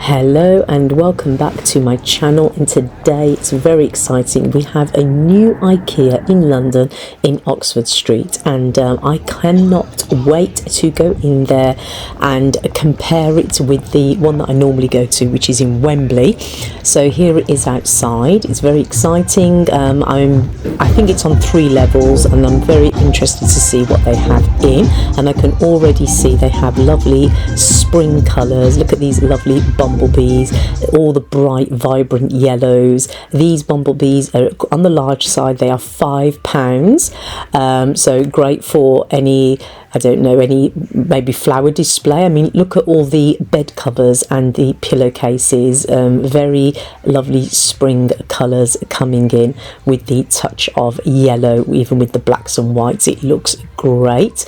Hello and welcome back to my channel, and today it's very exciting. We have a new Ikea in London in Oxford Street, and I cannot wait to go in there and compare it with the one that I normally go to, which is in Wembley. So here it is outside. It's very exciting. I think it's on 3 levels, and I'm very interested to see what they have in, and I can already see they have lovely spring colours. Look at these lovely bumblebees, all the bright vibrant yellows. These bumblebees are on the large side. They are £5, so great for any, I don't know, any maybe flower display. I mean, look at all the bed covers and the pillowcases. Very lovely spring colours coming in with the touch of yellow, even with the blacks and whites. It looks great.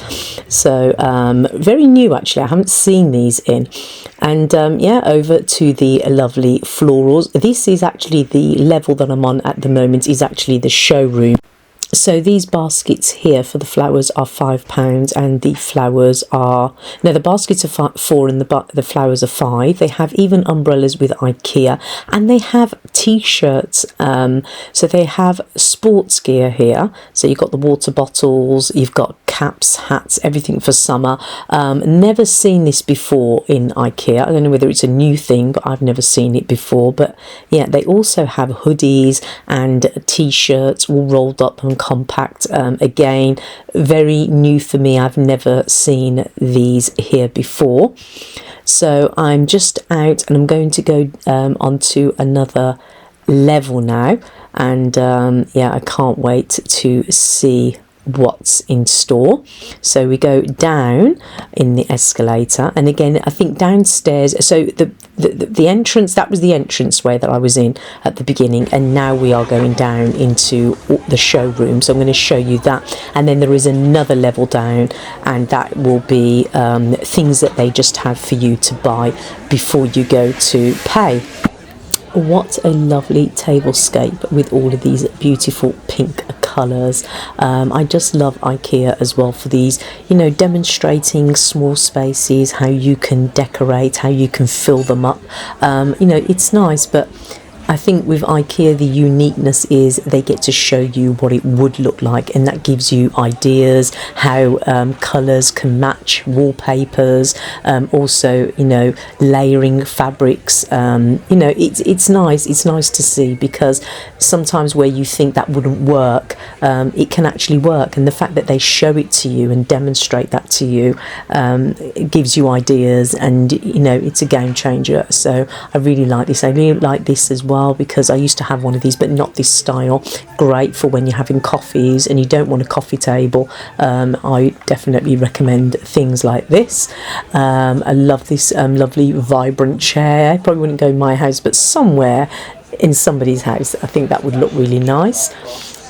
So very new, actually. I haven't seen these in. And yeah, over to the lovely florals. This is actually the level that I'm on at the moment, is actually the showroom. So these baskets here for the flowers are £5, and the flowers are, no, the baskets are 4 and the flowers are 5. They have even umbrellas with Ikea, and they have t-shirts. So they have sports gear here. So you've got the water bottles, you've got caps, hats, everything for summer. Never seen this before in Ikea. I don't know whether it's a new thing, but I've never seen it before. But yeah, they also have hoodies and t-shirts all rolled up and compact. Again, very new for me. I've never seen these here before. So I'm just out, and I'm going to go onto another level now, and yeah, I can't wait to see what's in store. So we go down in the escalator, and again, I think downstairs, so the entrance, that was the entrance way that I was in at the beginning, and now we are going down into the showroom. So I'm going to show you that, and then there is another level down, and that will be things that they just have for you to buy before you go to pay. What a lovely tablescape with all of these beautiful pink colours. I just love Ikea as well for these, you know, demonstrating small spaces, how you can decorate, how you can fill them up. You know, it's nice, but I think with Ikea the uniqueness is they get to show you what it would look like, and that gives you ideas how colours can match wallpapers. Also, you know, layering fabrics. You know, it's nice. It's nice to see, because sometimes where you think that wouldn't work, it can actually work, and the fact that they show it to you and demonstrate that to you, it gives you ideas, and you know, it's a game changer. So I really like this. I really like this as well, because I used to have one of these, but not this style. Great for when you're having coffees and you don't want a coffee table. I definitely recommend things like this. I love this lovely vibrant chair. I probably wouldn't go in my house, but somewhere in somebody's house, I think that would look really nice.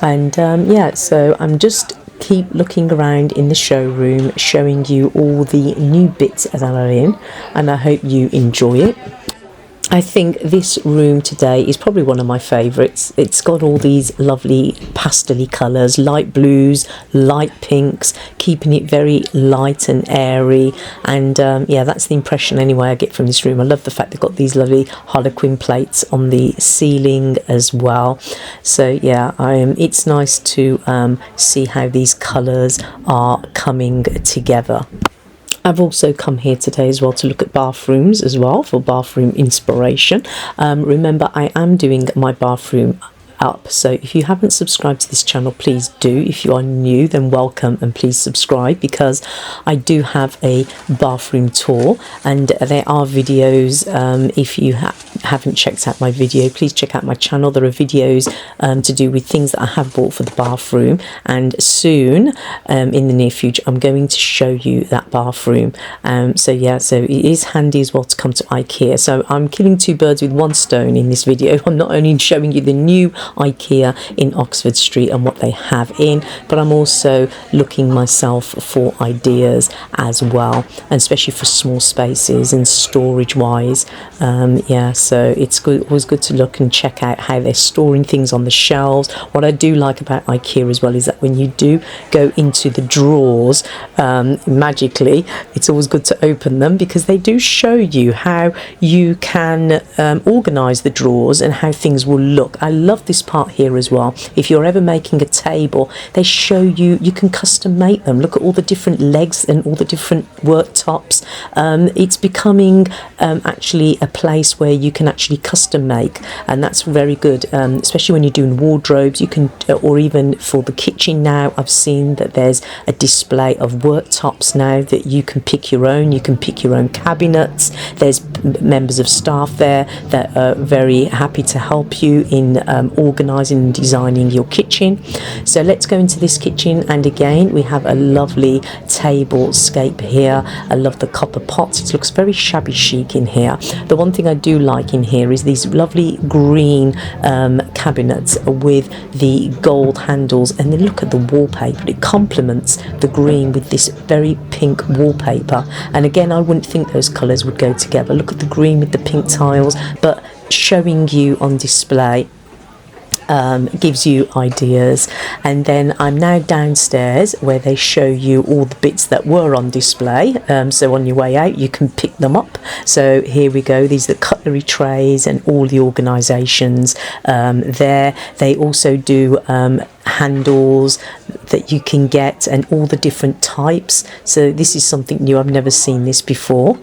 And yeah, so I'm just keep looking around in the showroom, showing you all the new bits that are in, and I hope you enjoy it. I think this room today is probably one of my favourites. It's got all these lovely pastel-y colours, light blues, light pinks, keeping it very light and airy. And yeah, that's the impression anyway I get from this room. I love the fact they've got these lovely harlequin plates on the ceiling as well. So yeah, it's nice to see how these colours are coming together. I've also come here today as well to look at bathrooms as well, for bathroom inspiration. Remember, I am doing my bathroom up, so if you haven't subscribed to this channel, please do. If you are new, then welcome, and please subscribe, because I do have a bathroom tour, and there are videos. If you haven't checked out my video, please check out my channel. There are videos to do with things that I have bought for the bathroom, and soon in the near future I'm going to show you that bathroom. So yeah, so it is handy as well to come to Ikea. So I'm killing 2 birds with 1 stone in this video. I'm not only showing you the new Ikea in Oxford Street and what they have in, but I'm also looking myself for ideas as well, and especially for small spaces and storage wise. Yeah, so so it's good, always good to look and check out how they're storing things on the shelves. What I do like about IKEA as well is that when you do go into the drawers, magically, it's always good to open them, because they do show you how you can organize the drawers and how things will look. I love this part here as well. If you're ever making a table, they show you can custom make them. Look at all the different legs and all the different worktops. It's becoming actually a place where you can actually custom make, and that's very good, especially when you're doing wardrobes. You can, or even for the kitchen now, I've seen that there's a display of worktops now that you can pick your own. You can pick your own cabinets. There's members of staff there that are very happy to help you in organising and designing your kitchen. So let's go into this kitchen, and again we have a lovely table scape here. I love the copper pots. It looks very shabby chic in here. The one thing I do like in here is these lovely green cabinets with the gold handles, and then look at the wallpaper. It complements the green with this very pink wallpaper, and again I wouldn't think those colours would go together. Look at the green with the pink tiles, but showing you on display gives you ideas. And then I'm now downstairs where they show you all the bits that were on display, so on your way out you can pick them up. So here we go, these are the cutlery trays and all the organisations there. They also do handles that you can get, and all the different types. So this is something new, I've never seen this before,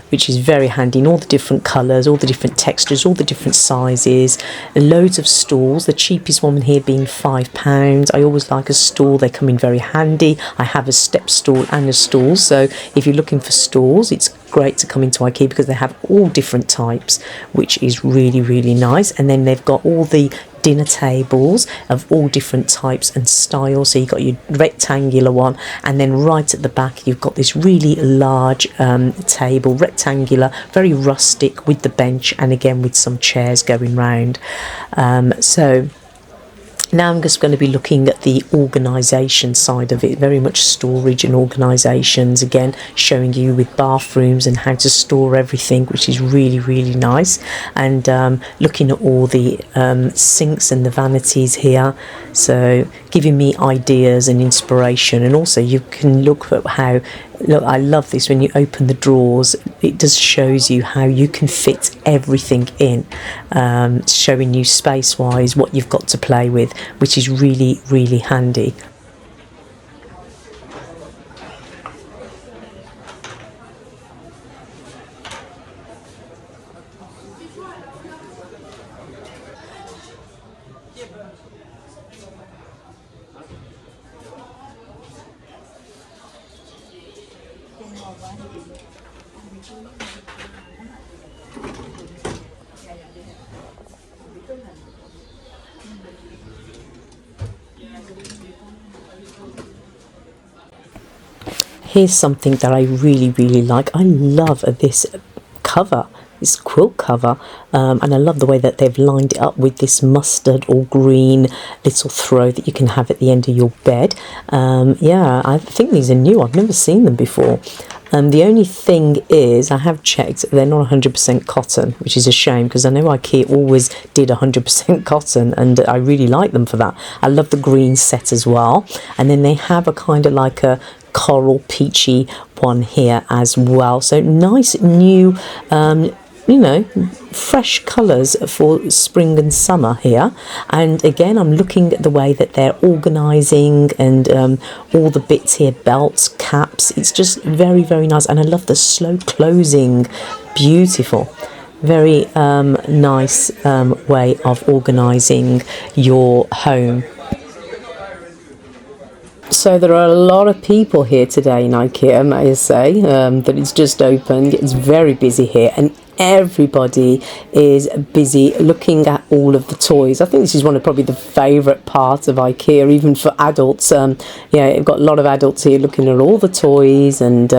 which is very handy, in all the different colours, all the different textures, all the different sizes. Loads of stools, the cheapest one here being £5. I always like a stool, they come in very handy. I have a step stool and a stool, so if you're looking for stools, it's great to come into IKEA because they have all different types, which is really, really nice. And then they've got all the dinner tables of all different types and styles. So you've got your rectangular one, and then right at the back you've got this really large table, rectangular, very rustic, with the bench, and again with some chairs going round. So now I'm just going to be looking at the organisation side of it, very much storage and organisations, again showing you with bathrooms and how to store everything, which is really, really nice. And looking at all the sinks and the vanities here, so giving me ideas and inspiration. And also you can look at how, look, I love this, when you open the drawers it just shows you how you can fit everything in, showing you space wise what you've got to play with, which is really, really handy. Here's something that I really, really like. I love this cover, this quilt cover, and I love the way that they've lined it up with this mustard or green little throw that you can have at the end of your bed. Yeah, I think these are new. I've never seen them before. The only thing is, I have checked, they're not 100% cotton, which is a shame, because I know IKEA always did 100% cotton, and I really like them for that. I love the green set as well, and then they have a kind of like a coral peachy one here as well. So nice new you know, fresh colours for spring and summer here. And again, I'm looking at the way that they're organising, and all the bits here, belts, caps, it's just very, very nice. And I love the slow closing, beautiful. Very nice way of organising your home. So there are a lot of people here today in IKEA, may I say, that it's just opened. It's very busy here, and everybody is busy looking at all of the toys. I think this is one of probably the favourite parts of IKEA, even for adults. Yeah, you've got a lot of adults here looking at all the toys, and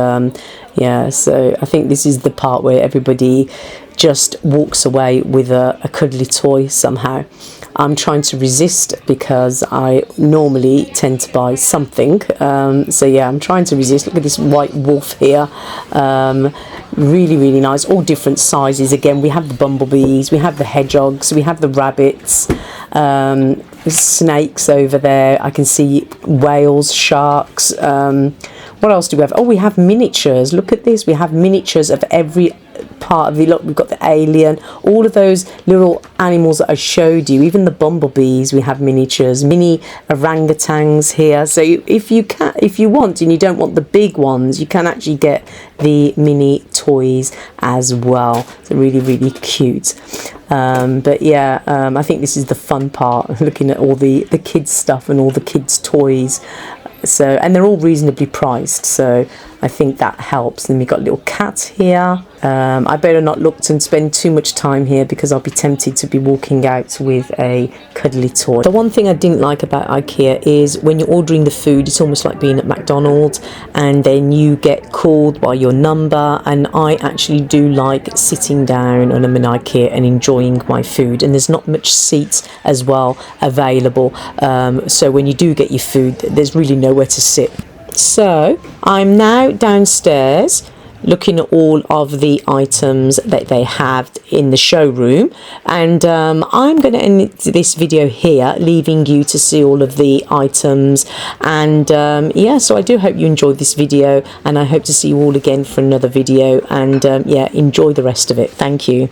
yeah, so I think this is the part where everybody just walks away with a cuddly toy somehow. I'm trying to resist because I normally tend to buy something. So yeah, I'm trying to resist. Look at this white wolf here. really nice, all different sizes. Again, we have the bumblebees, we have the hedgehogs, we have the rabbits, snakes over there. I can see whales, sharks. What else do we have? Oh, we have miniatures. Look at this. We have miniatures of every part of the look. We've got the alien, all of those little animals that I showed you, even the bumblebees. We have miniatures, mini orangutans here. So if you want and you don't want the big ones, you can actually get the mini toys as well. So really cute. But yeah, I think this is the fun part, looking at all the kids stuff and all the kids toys. So, and they're all reasonably priced, so I think that helps. Then we've got little cats here. I better not look and spend too much time here because I'll be tempted to be walking out with a cuddly toy. The one thing I didn't like about IKEA is when you're ordering the food, it's almost like being at McDonald's, and then you get called by your number. And I actually do like sitting down when I'm in IKEA and enjoying my food, and there's not much seats as well available. So when you do get your food, there's really nowhere to sit. So I'm now downstairs looking at all of the items that they have in the showroom, and I'm going to end this video here, leaving you to see all of the items. And yeah, so I do hope you enjoyed this video, and I hope to see you all again for another video. And yeah, enjoy the rest of it. Thank you.